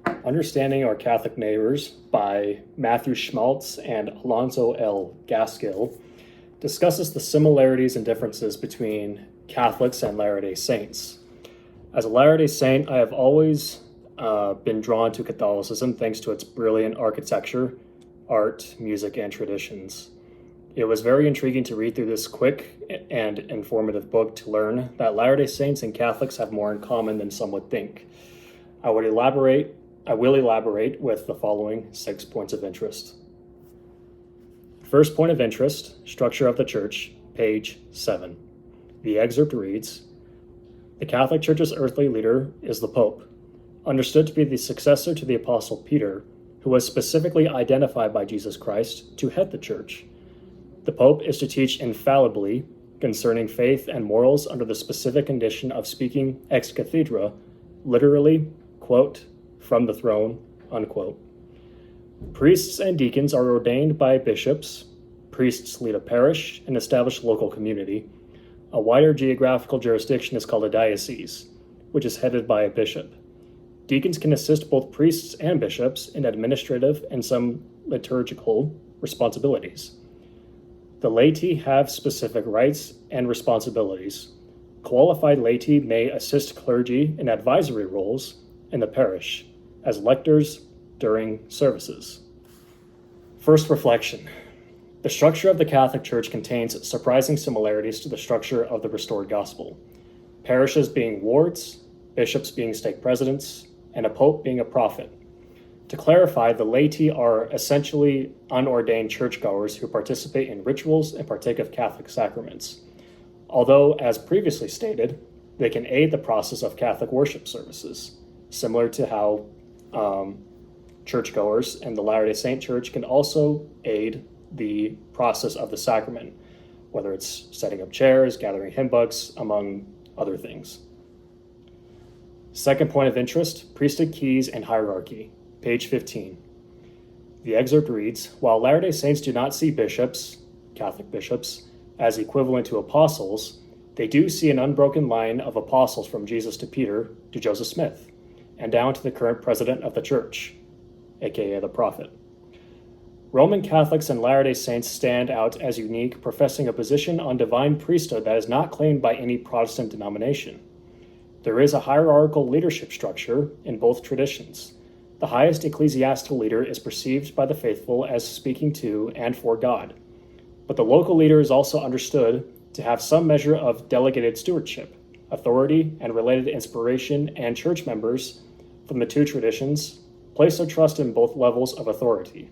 Understanding Our Catholic Neighbors by Matthew Schmaltz and Alonzo L. Gaskill discusses the similarities and differences between Catholics and Latter-day Saints. As a Latter-day Saint, I have always been drawn to Catholicism thanks to its brilliant architecture, art, music, and traditions. It was very intriguing to read through this quick and informative book to learn that Latter-day Saints and Catholics have more in common than some would think. I will elaborate with the following 6 points of interest. First point of interest, Structure of the Church, page 7. The excerpt reads, "The Catholic Church's earthly leader is the Pope, understood to be the successor to the Apostle Peter, who was specifically identified by Jesus Christ to head the Church. The Pope is to teach infallibly concerning faith and morals under the specific condition of speaking ex cathedra, literally, quote, from the throne, unquote. Priests and deacons are ordained by bishops. Priests lead a parish and establish local community. A wider geographical jurisdiction is called a diocese, which is headed by a bishop. Deacons can assist both priests and bishops in administrative and some liturgical responsibilities. The laity have specific rights and responsibilities. Qualified laity may assist clergy in advisory roles in the parish as lectors during services." First reflection. The structure of the Catholic Church contains surprising similarities to the structure of the restored gospel. Parishes being wards, bishops being stake presidents, and a pope being a prophet. To clarify, the laity are essentially unordained churchgoers who participate in rituals and partake of Catholic sacraments. Although, as previously stated, they can aid the process of Catholic worship services, similar to how churchgoers in the Latter-day Saint Church can also aid the process of the sacrament, whether it's setting up chairs, gathering hymn books, among other things. Second point of interest, priesthood keys and hierarchy, page 15. The excerpt reads, "While Latter-day Saints do not see bishops, Catholic bishops, as equivalent to apostles, they do see an unbroken line of apostles from Jesus to Peter to Joseph Smith, and down to the current president of the church, aka the prophet. Roman Catholics and Latter-day Saints stand out as unique, professing a position on divine priesthood that is not claimed by any Protestant denomination. There is a hierarchical leadership structure in both traditions. The highest ecclesiastical leader is perceived by the faithful as speaking to and for God, but the local leader is also understood to have some measure of delegated stewardship, authority, and related inspiration, and church members from the two traditions place their trust in both levels of authority."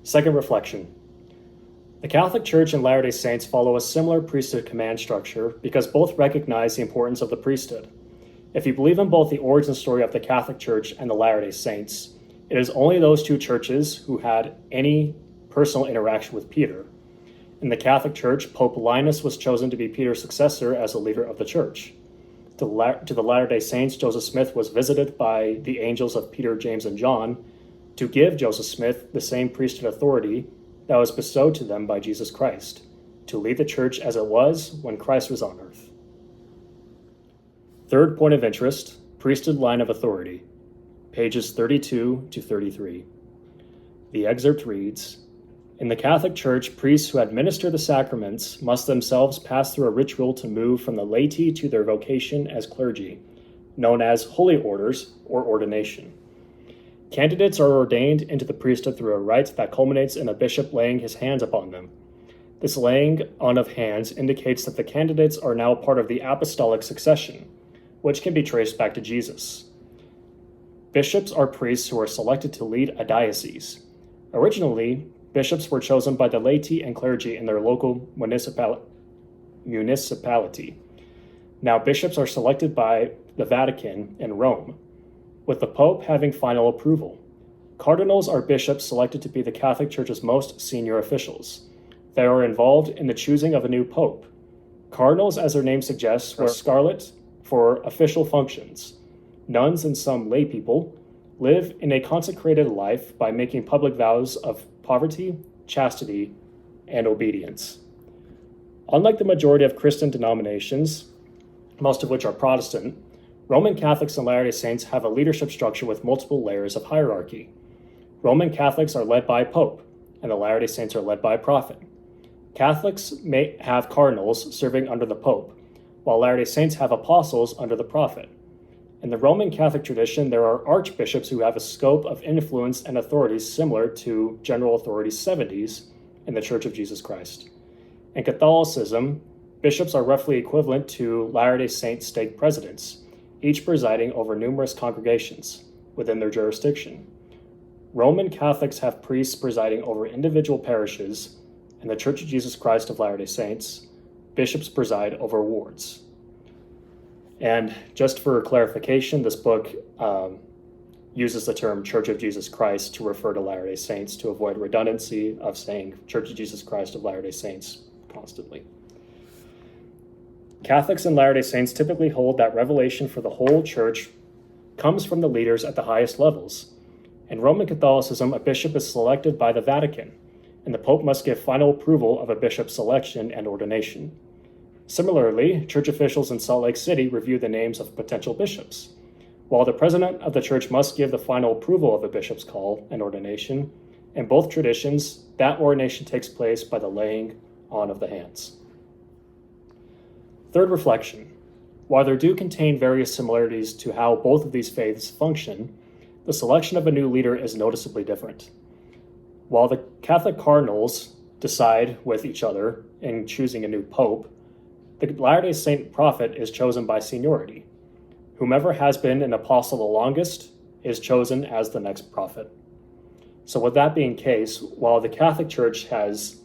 Second reflection. The Catholic Church and Latter-day Saints follow a similar priesthood command structure because both recognize the importance of the priesthood. If you believe in both the origin story of the Catholic Church and the Latter-day Saints, it is only those two churches who had any personal interaction with Peter. In the Catholic Church, Pope Linus was chosen to be Peter's successor as the leader of the church. To the Latter-day Saints, Joseph Smith was visited by the angels of Peter, James, and John to give Joseph Smith the same priesthood authority that was bestowed to them by Jesus Christ, to lead the church as it was when Christ was on earth. Third point of interest, priesthood line of authority, pages 32 to 33. The excerpt reads, "In the Catholic Church, priests who administer the sacraments must themselves pass through a ritual to move from the laity to their vocation as clergy, known as holy orders or ordination. Candidates are ordained into the priesthood through a rite that culminates in a bishop laying his hands upon them. This laying on of hands indicates that the candidates are now part of the apostolic succession, which can be traced back to Jesus. Bishops are priests who are selected to lead a diocese. Originally, bishops were chosen by the laity and clergy in their local municipality. Now bishops are selected by the Vatican in Rome, with the Pope having final approval. Cardinals are bishops selected to be the Catholic Church's most senior officials. They are involved in the choosing of a new Pope. Cardinals, as their name suggests, wear scarlet for official functions. Nuns and some lay people live in a consecrated life by making public vows of poverty, chastity, and obedience. Unlike the majority of Christian denominations, most of which are Protestant, Roman Catholics and Latter-day Saints have a leadership structure with multiple layers of hierarchy. Roman Catholics are led by a pope, and the Latter-day Saints are led by a prophet. Catholics may have cardinals serving under the pope, while Latter-day Saints have apostles under the prophet. In the Roman Catholic tradition, there are archbishops who have a scope of influence and authorities similar to General Authority 70s in the Church of Jesus Christ. In Catholicism, bishops are roughly equivalent to Latter-day Saint stake presidents, each presiding over numerous congregations within their jurisdiction. Roman Catholics have priests presiding over individual parishes. In the Church of Jesus Christ of Latter-day Saints, bishops preside over wards. And just for clarification, this book uses the term Church of Jesus Christ to refer to Latter-day Saints to avoid redundancy of saying Church of Jesus Christ of Latter-day Saints constantly. Catholics and Latter-day Saints typically hold that revelation for the whole church comes from the leaders at the highest levels. In Roman Catholicism, a bishop is selected by the Vatican, and the Pope must give final approval of a bishop's selection and ordination. Similarly, church officials in Salt Lake City review the names of potential bishops. While the president of the church must give the final approval of a bishop's call and ordination, in both traditions, that ordination takes place by the laying on of the hands. Third reflection. While there do contain various similarities to how both of these faiths function, the selection of a new leader is noticeably different. While the Catholic cardinals decide with each other in choosing a new pope, the Latter-day Saint prophet is chosen by seniority. Whomever has been an apostle the longest is chosen as the next prophet. So with that being the case, while the Catholic Church has,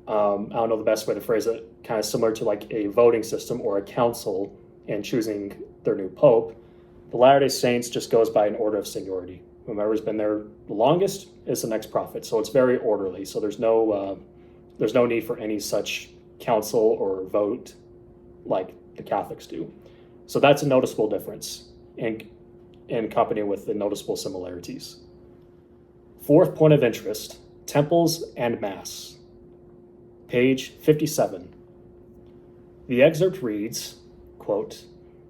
I don't know the best way to phrase it, kind of similar to like a voting system or a council in choosing their new pope, the Latter-day Saints just goes by an order of seniority. Whomever's been there the longest is the next prophet. So it's very orderly. So there's no need for any such council or vote like the Catholics do. So that's a noticeable difference in company with the noticeable similarities. Fourth point of interest, temples and Mass. Page 57. The excerpt reads, quote,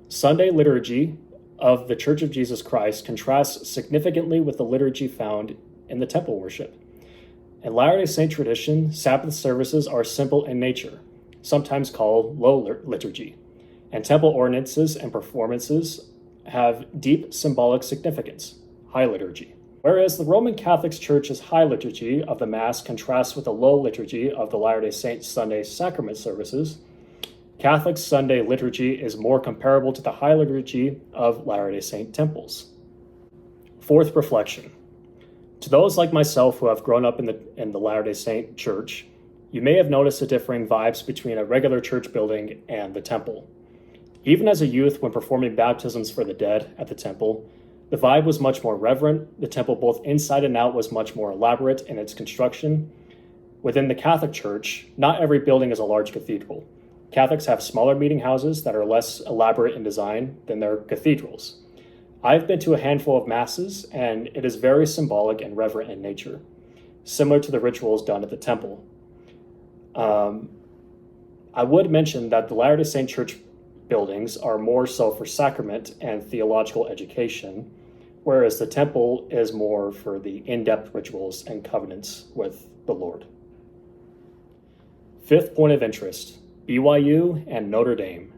Sunday liturgy of the Church of Jesus Christ contrasts significantly with the liturgy found in the temple worship. In Latter-day Saint tradition, Sabbath services are simple in nature, sometimes called low liturgy, and temple ordinances and performances have deep symbolic significance, high liturgy. Whereas the Roman Catholic Church's high liturgy of the Mass contrasts with the low liturgy of the Latter-day Saint Sunday sacrament services, Catholic Sunday liturgy is more comparable to the high liturgy of Latter-day Saint temples. Fourth reflection. To those like myself who have grown up in the Latter-day Saint Church, you may have noticed the differing vibes between a regular church building and the temple. Even as a youth, when performing baptisms for the dead at the temple, the vibe was much more reverent. The temple, both inside and out, was much more elaborate in its construction. Within the Catholic Church, not every building is a large cathedral. Catholics have smaller meeting houses that are less elaborate in design than their cathedrals. I've been to a handful of masses, and it is very symbolic and reverent in nature, similar to the rituals done at the temple. I would mention that the Latter-day Saint Church buildings are more so for sacrament and theological education, whereas the temple is more for the in-depth rituals and covenants with the Lord. Fifth point of interest, BYU and Notre Dame,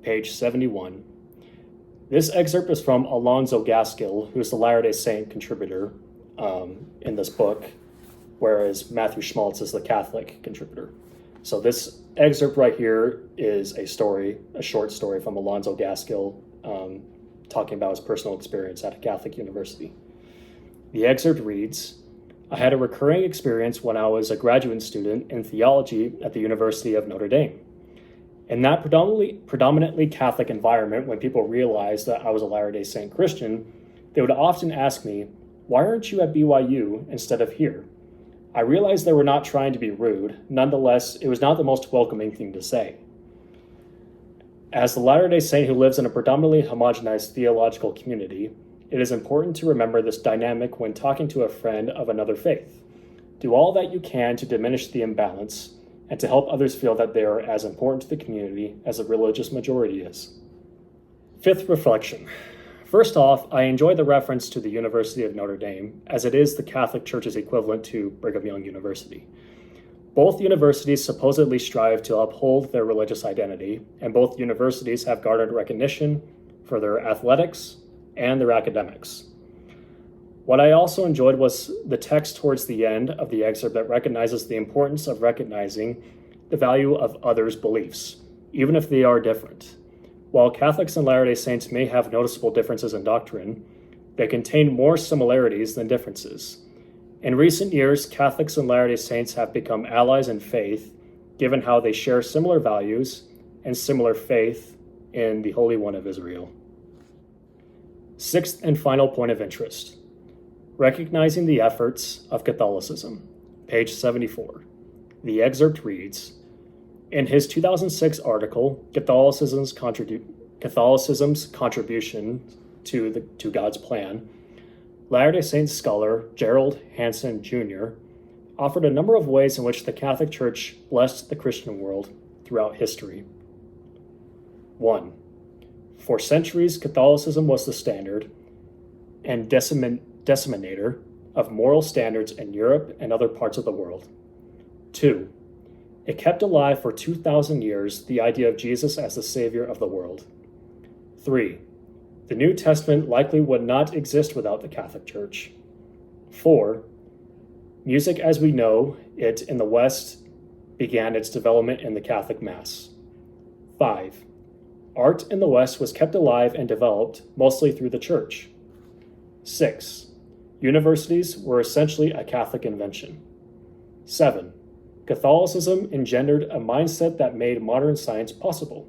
page 71. This excerpt is from Alonzo Gaskill, who's the Latter-day Saint contributor in this book, whereas Matthew Schmaltz is the Catholic contributor. So this excerpt right here is a short story from Alonzo Gaskill talking about his personal experience at a Catholic university. The excerpt reads, I had a recurring experience when I was a graduate student in theology at the University of Notre Dame. In that predominantly Catholic environment, when people realized that I was a Latter-day Saint Christian, they would often ask me, why aren't you at BYU instead of here? I realized they were not trying to be rude. Nonetheless, it was not the most welcoming thing to say. As the Latter-day Saint who lives in a predominantly homogenized theological community, it is important to remember this dynamic when talking to a friend of another faith. Do all that you can to diminish the imbalance and to help others feel that they are as important to the community as the religious majority is. Fifth reflection. First off, I enjoy the reference to the University of Notre Dame, as it is the Catholic Church's equivalent to Brigham Young University. Both universities supposedly strive to uphold their religious identity, and both universities have garnered recognition for their athletics and their academics. What I also enjoyed was the text towards the end of the excerpt that recognizes the importance of recognizing the value of others' beliefs, even if they are different. While Catholics and Latter-day Saints may have noticeable differences in doctrine, they contain more similarities than differences. In recent years, Catholics and Latter-day Saints have become allies in faith, given how they share similar values and similar faith in the Holy One of Israel. Sixth and final point of interest. Recognizing the efforts of Catholicism. Page 74. The excerpt reads, in his 2006 article, Catholicism's Contribution to God's Plan, Latter-day Saints scholar Gerald Hansen Jr. offered a number of ways in which the Catholic Church blessed the Christian world throughout history. 1. For centuries, Catholicism was the standard and disseminator of moral standards in Europe and other parts of the world. 2. It kept alive for 2,000 years the idea of Jesus as the Savior of the world. 3. The New Testament likely would not exist without the Catholic Church. 4. Music as we know it in the West began its development in the Catholic Mass. 5. Art in the West was kept alive and developed mostly through the Church. 6. Universities were essentially a Catholic invention. 7. Catholicism engendered a mindset that made modern science possible.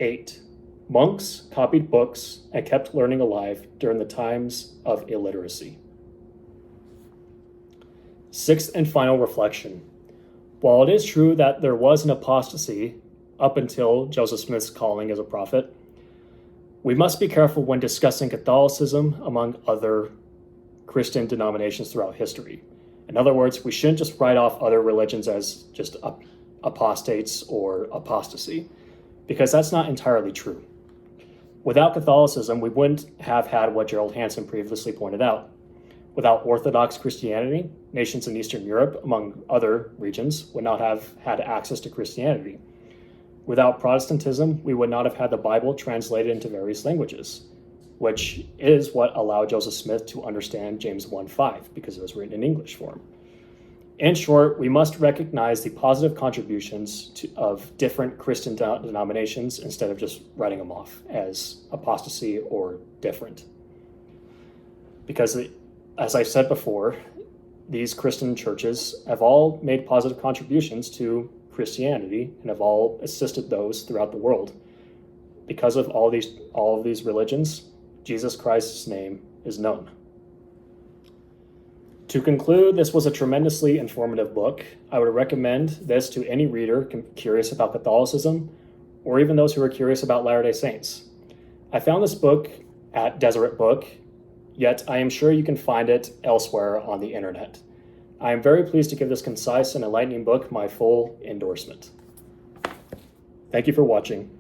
8. Monks copied books and kept learning alive during the times of illiteracy. Sixth and final reflection. While it is true that there was an apostasy up until Joseph Smith's calling as a prophet, we must be careful when discussing Catholicism among other Christian denominations throughout history. In other words, we shouldn't just write off other religions as just apostates or apostasy, because that's not entirely true. Without Catholicism, we wouldn't have had what Gerald Hansen previously pointed out. Without Orthodox Christianity, nations in Eastern Europe, among other regions, would not have had access to Christianity. Without Protestantism, we would not have had the Bible translated into various languages, which is what allowed Joseph Smith to understand James 1:5, because it was written in English form. In short, we must recognize the positive contributions of different Christian denominations instead of just writing them off as apostasy or different. Because, as I said before, these Christian churches have all made positive contributions to Christianity and have all assisted those throughout the world. Because of all of these religions, Jesus Christ's name is known. To conclude, this was a tremendously informative book. I would recommend this to any reader curious about Catholicism, or even those who are curious about Latter-day Saints. I found this book at Deseret Book, yet I am sure you can find it elsewhere on the internet. I am very pleased to give this concise and enlightening book my full endorsement. Thank you for watching.